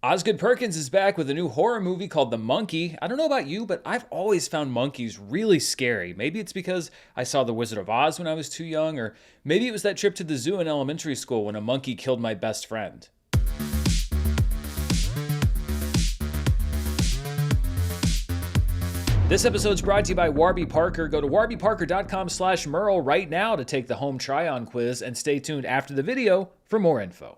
Osgood Perkins is back with a new horror movie called The Monkey. I don't know about you, but I've always found monkeys really scary. Maybe it's because I saw The Wizard of Oz when I was too young, or maybe it was that trip to the zoo in elementary school when a monkey killed my best friend. This episode's brought to you by Warby Parker. Go to warbyparker.com/Murrell right now to take the home try-on quiz and stay tuned after the video for more info.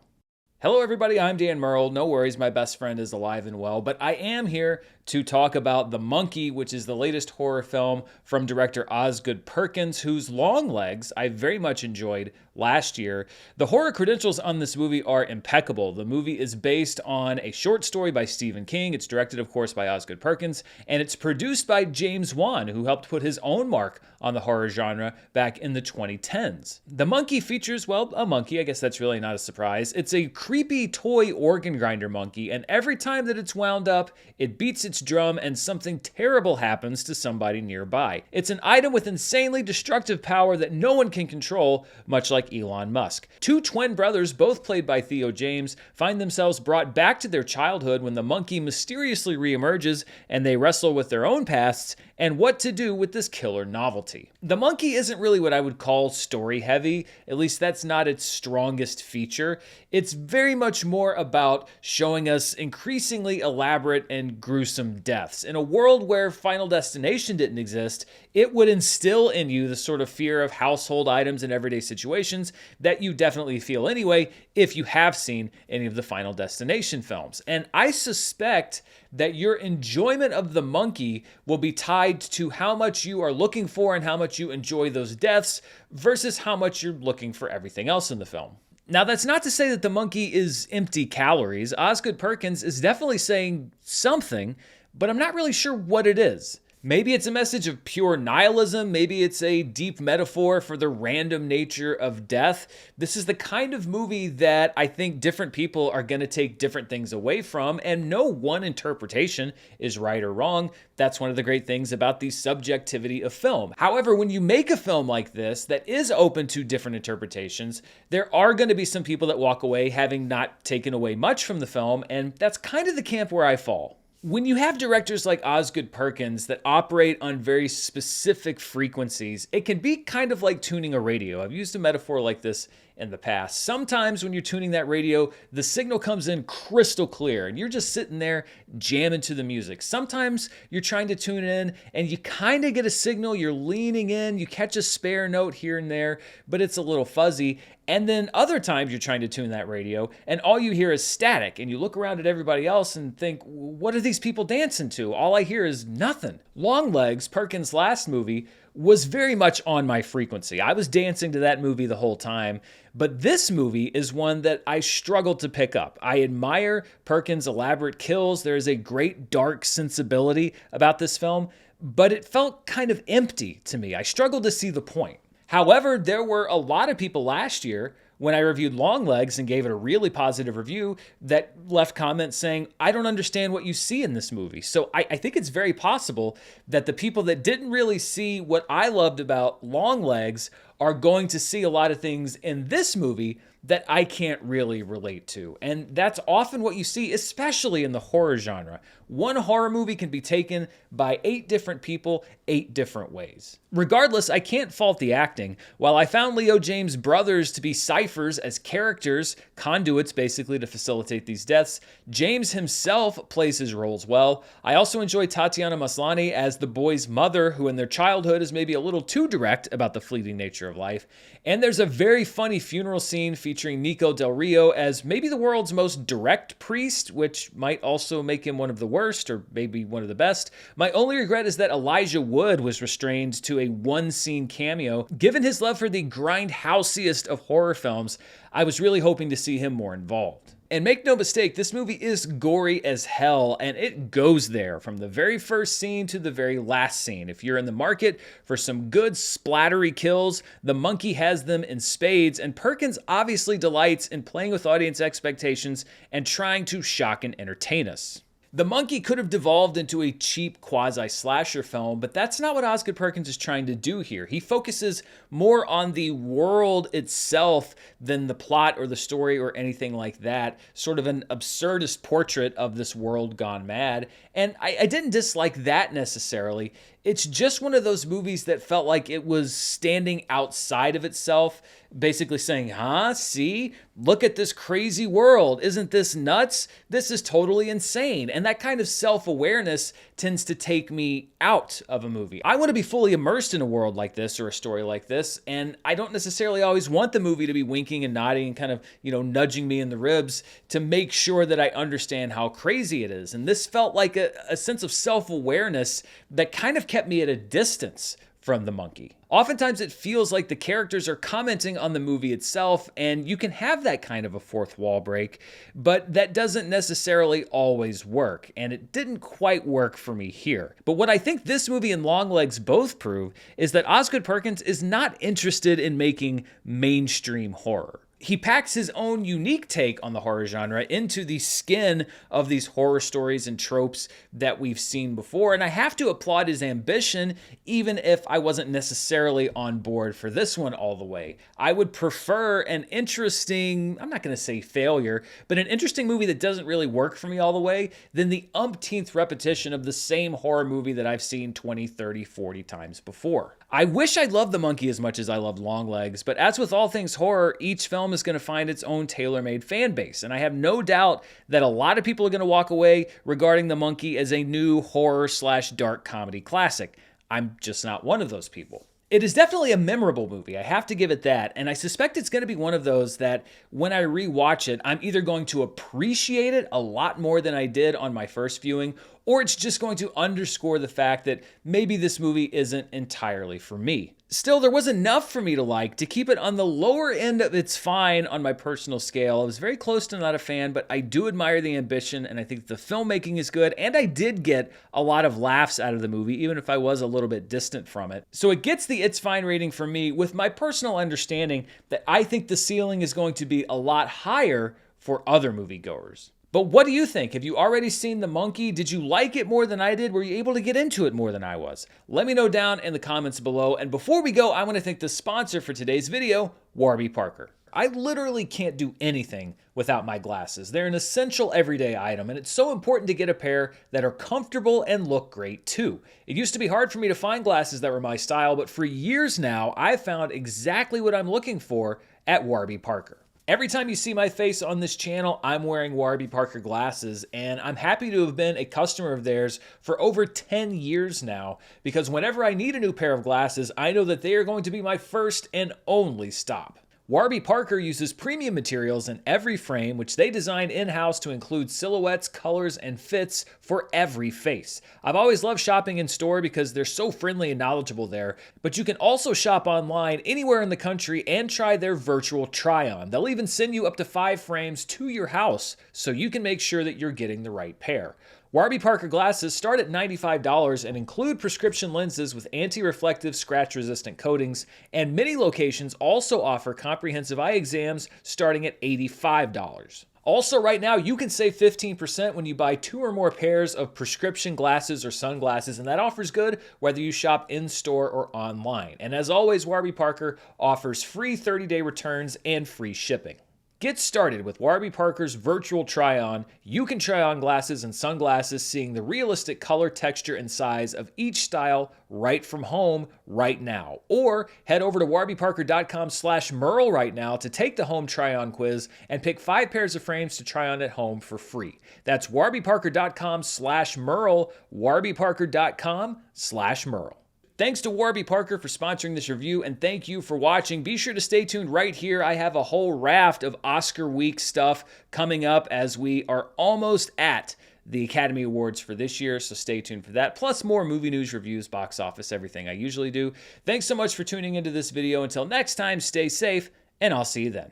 Hello everybody, I'm Dan Murrell. No worries, my best friend is alive and well, but I am here to talk about The Monkey, which is the latest horror film from director Osgood Perkins, whose Long Legs I very much enjoyed last year. The horror credentials on this movie are impeccable. The movie is based on a short story by Stephen King. It's directed, of course, by Osgood Perkins, and it's produced by James Wan, who helped put his own mark on the horror genre back in the 2010s. The Monkey features, well, a monkey. I guess that's really not a surprise. It's a creepy toy organ grinder monkey, and every time that it's wound up, it beats its drum and something terrible happens to somebody nearby. It's an item with insanely destructive power that no one can control, much like Elon Musk. Two twin brothers, both played by Theo James, find themselves brought back to their childhood when the monkey mysteriously reemerges and they wrestle with their own pasts and what to do with this killer novelty. The Monkey isn't really what I would call story heavy, at least that's not its strongest feature. It's very much more about showing us increasingly elaborate and gruesome deaths. In a world where Final Destination didn't exist, it would instill in you the sort of fear of household items in everyday situations that you definitely feel anyway if you have seen any of the Final Destination films. And I suspect that your enjoyment of The Monkey will be tied to how much you are looking for and how much you enjoy those deaths versus how much you're looking for everything else in the film. Now, that's not to say that The Monkey is empty calories. Osgood Perkins is definitely saying something, but I'm not really sure what it is. Maybe it's a message of pure nihilism. Maybe it's a deep metaphor for the random nature of death. This is the kind of movie that I think different people are going to take different things away from, and no one interpretation is right or wrong. That's one of the great things about the subjectivity of film. However, when you make a film like this that is open to different interpretations, there are going to be some people that walk away having not taken away much from the film, and that's kind of the camp where I fall. When you have directors like Osgood Perkins that operate on very specific frequencies, it can be kind of like tuning a radio. I've used a metaphor like this in the past. Sometimes when you're tuning that radio, the signal comes in crystal clear and you're just sitting there jamming to the music. Sometimes you're trying to tune in and you kind of get a signal, you're leaning in, you catch a spare note here and there, but it's a little fuzzy. And then other times you're trying to tune that radio and all you hear is static and you look around at everybody else and think, what are these people dancing to? All I hear is nothing. Long Legs, Perkins' last movie, was very much on my frequency. I was dancing to that movie the whole time, but this movie is one that I struggled to pick up. I admire Perkins' elaborate kills. There is a great dark sensibility about this film, but it felt kind of empty to me. I struggled to see the point. However, there were a lot of people last year when I reviewed Long Legs and gave it a really positive review that left comments saying, I don't understand what you see in this movie. So I think it's very possible that the people that didn't really see what I loved about Long Legs are going to see a lot of things in this movie that I can't really relate to. And that's often what you see, especially in the horror genre. One horror movie can be taken by 8 different people, 8 different ways. Regardless, I can't fault the acting. While I found Leo James' brothers to be ciphers as characters, conduits basically to facilitate these deaths, James himself plays his roles well. I also enjoy Tatiana Maslany as the boy's mother, who in their childhood is maybe a little too direct about the fleeting nature of life. And there's a very funny funeral scene featuring Nico Del Rio as maybe the world's most direct priest, which might also make him one of the worst or maybe one of the best. My only regret is that Elijah Wood was restrained to a one-scene cameo. Given his love for the grindhouseiest of horror films, I was really hoping to see him more involved. And make no mistake, this movie is gory as hell, and it goes there from the very first scene to the very last scene. If you're in the market for some good splattery kills, The Monkey has them in spades, and Perkins obviously delights in playing with audience expectations and trying to shock and entertain us. The Monkey could have devolved into a cheap quasi-slasher film, but that's not what Osgood Perkins is trying to do here. He focuses more on the world itself than the plot or the story or anything like that. Sort of an absurdist portrait of this world gone mad. And I didn't dislike that necessarily. It's just one of those movies that felt like it was standing outside of itself, basically saying, huh, see, look at this crazy world. Isn't this nuts? This is totally insane. And that kind of self-awareness tends to take me out of a movie. I want to be fully immersed in a world like this or a story like this, and I don't necessarily always want the movie to be winking and nodding and kind of, nudging me in the ribs to make sure that I understand how crazy it is. And this felt like a sense of self-awareness that kind of kept me at a distance from The Monkey. Oftentimes it feels like the characters are commenting on the movie itself, and you can have that kind of a fourth wall break, but that doesn't necessarily always work, and it didn't quite work for me here. But what I think this movie and Longlegs both prove is that Osgood Perkins is not interested in making mainstream horror. He packs his own unique take on the horror genre into the skin of these horror stories and tropes that we've seen before, and I have to applaud his ambition, even if I wasn't necessarily on board for this one all the way. I would prefer an interesting, I'm not going to say failure, but an interesting movie that doesn't really work for me all the way than the umpteenth repetition of the same horror movie that I've seen 20, 30, 40 times before. I wish I loved The Monkey as much as I loved Longlegs, but as with all things horror, each film is going to find its own tailor-made fan base, and I have no doubt that a lot of people are going to walk away regarding The Monkey as a new horror/dark comedy classic. I'm just not one of those people. It is definitely a memorable movie, I have to give it that, and I suspect it's going to be one of those that when I rewatch it, I'm either going to appreciate it a lot more than I did on my first viewing, or it's just going to underscore the fact that maybe this movie isn't entirely for me. Still, there was enough for me to like to keep it on the lower end of it's fine on my personal scale. I was very close to not a fan, but I do admire the ambition, and I think the filmmaking is good, and I did get a lot of laughs out of the movie, even if I was a little bit distant from it. So it gets the it's fine rating for me, with my personal understanding that I think the ceiling is going to be a lot higher for other moviegoers. But what do you think? Have you already seen The Monkey? Did you like it more than I did? Were you able to get into it more than I was? Let me know down in the comments below. And before we go, I want to thank the sponsor for today's video, Warby Parker. I literally can't do anything without my glasses. They're an essential everyday item, and it's so important to get a pair that are comfortable and look great too. It used to be hard for me to find glasses that were my style, but for years now, I've found exactly what I'm looking for at Warby Parker. Every time you see my face on this channel, I'm wearing Warby Parker glasses, and I'm happy to have been a customer of theirs for over 10 years now, because whenever I need a new pair of glasses, I know that they are going to be my first and only stop. Warby Parker uses premium materials in every frame, which they design in-house to include silhouettes, colors, and fits for every face. I've always loved shopping in store because they're so friendly and knowledgeable there, but you can also shop online anywhere in the country and try their virtual try-on. They'll even send you up to 5 frames to your house so you can make sure that you're getting the right pair. Warby Parker glasses start at $95 and include prescription lenses with anti-reflective, scratch-resistant coatings, and many locations also offer comprehensive eye exams starting at $85. Also, right now, you can save 15% when you buy 2 or more pairs of prescription glasses or sunglasses, and that offer's good whether you shop in-store or online. And as always, Warby Parker offers free 30-day returns and free shipping. Get started with Warby Parker's virtual try-on. You can try on glasses and sunglasses, seeing the realistic color, texture, and size of each style right from home right now. Or head over to warbyparker.com/Murrell right now to take the home try-on quiz and pick 5 pairs of frames to try on at home for free. That's warbyparker.com/Murrell, warbyparker.com/Murrell. Thanks to Warby Parker for sponsoring this review, and thank you for watching. Be sure to stay tuned right here. I have a whole raft of Oscar week stuff coming up as we are almost at the Academy Awards for this year, so stay tuned for that. Plus more movie news, reviews, box office, everything I usually do. Thanks so much for tuning into this video. Until next time, stay safe, and I'll see you then.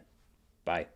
Bye.